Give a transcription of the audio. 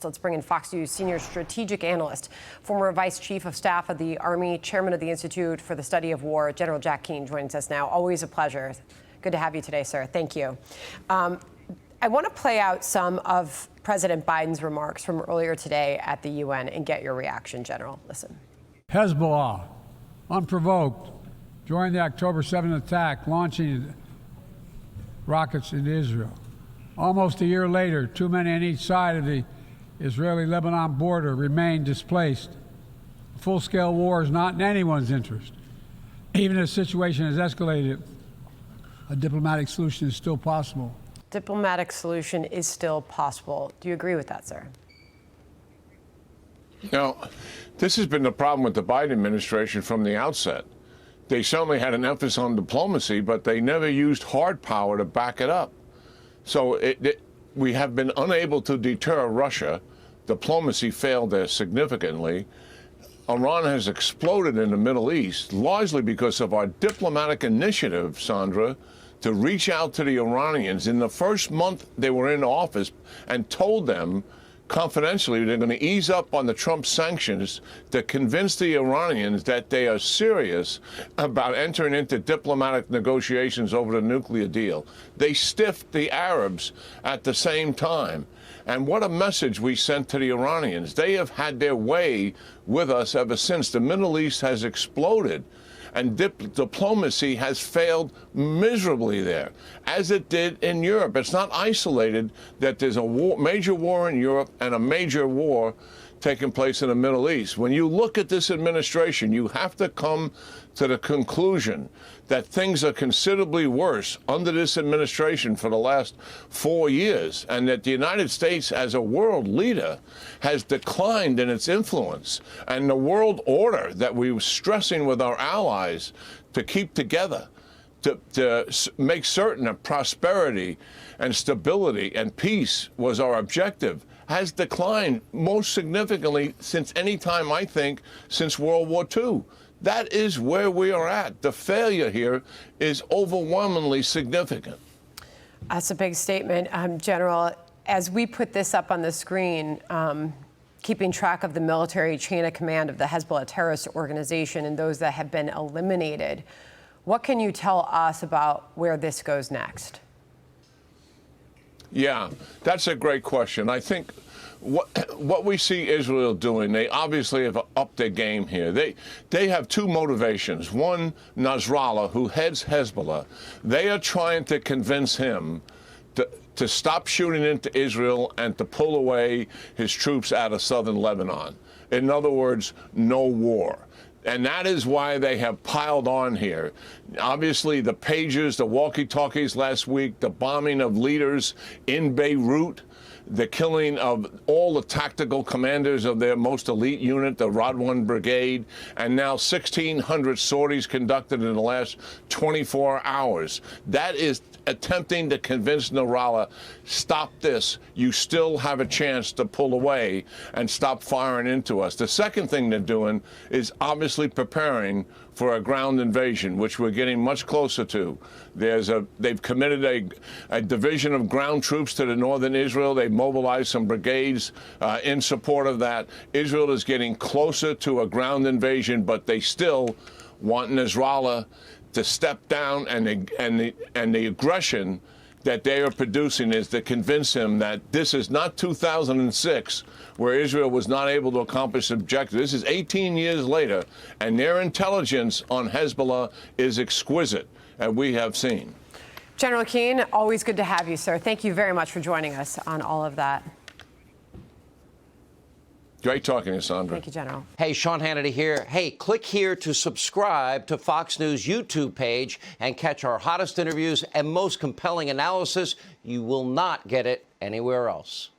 Let's bring in Fox News senior strategic analyst, former vice chief of staff of the Army, chairman of the Institute for the Study of War, General Jack Keane joins us now. Always a pleasure. Good to have you today, sir. Thank you. I want to play out some of President Biden's remarks from earlier today at the UN and get your reaction, General. Listen. Hezbollah, unprovoked, during the October 7th attack, launching rockets into Israel. Almost a year later, too many on each side of the Israeli-Lebanon border remain displaced. A full-scale war is not in anyone's interest. Even if the situation has escalated, a diplomatic solution is still possible. Diplomatic solution is still possible. Do you agree with that, sir? You know, this has been the problem with the Biden administration from the outset. They certainly had an emphasis on diplomacy, but they never used hard power to back it up. So we have been unable to deter Russia. Diplomacy failed there significantly. Iran has exploded in the Middle East, largely because of our diplomatic initiative, Sandra, to reach out to the Iranians in the first month they were in office and told them confidentially they're going to ease up on the Trump sanctions to convince the Iranians that they are serious about entering into diplomatic negotiations over the nuclear deal. They stiffed the Arabs at the same time. And what a message we sent to the Iranians. They have had their way with us ever since. The Middle East has exploded, and diplomacy has failed miserably there, as it did in Europe. It's not isolated that there's a major war in Europe and a major war taking place in the Middle East. When you look at this administration, you have to come to the conclusion that things are considerably worse under this administration for the last 4 years, and that the United States as a world leader has declined in its influence. And the world order that we were stressing with our allies to keep together, to make certain that prosperity and stability and peace was our objective, has declined most significantly since any time, I think, since World War II. That is where we are at. The failure here is overwhelmingly significant. That's a big statement, General. As we put this up on the screen, keeping track of the military chain of command of the Hezbollah terrorist organization and those that have been eliminated, what can you tell us about where this goes next? Yeah, that's a great question. I think what we see Israel doing, they obviously have upped their game here. They have two motivations. One, Nasrallah, who heads Hezbollah, they are trying to convince him to stop shooting into Israel and to pull away his troops out of southern Lebanon. In other words, no war. And that is why they have piled on here. Obviously, the pagers, the walkie-talkies last week, the bombing of leaders in Beirut, the killing of all the tactical commanders of their most elite unit, the Radwan Brigade, and now 1,600 sorties conducted in the last 24 hours. That is attempting to convince Nasrallah, stop this. You still have a chance to pull away and stop firing into us. The second thing they're doing is obviously preparing for a ground invasion, which we're getting much closer to. They've committed a division of ground troops to the northern Israel. They've mobilized some brigades in support of that. Israel is getting closer to a ground invasion, but they still want Nasrallah to step down, and the aggression that they are producing is to convince him that this is not 2006, where Israel was not able to accomplish objectives. This is 18 years later, and their intelligence on Hezbollah is exquisite, as we have seen. General Keane, always good to have you, sir. Thank you very much for joining us on all of that. Great talking to you, Sandra. Thank you, General. Hey, Sean Hannity here. Hey, click here to subscribe to Fox News YouTube page and catch our hottest interviews and most compelling analysis. You will not get it anywhere else.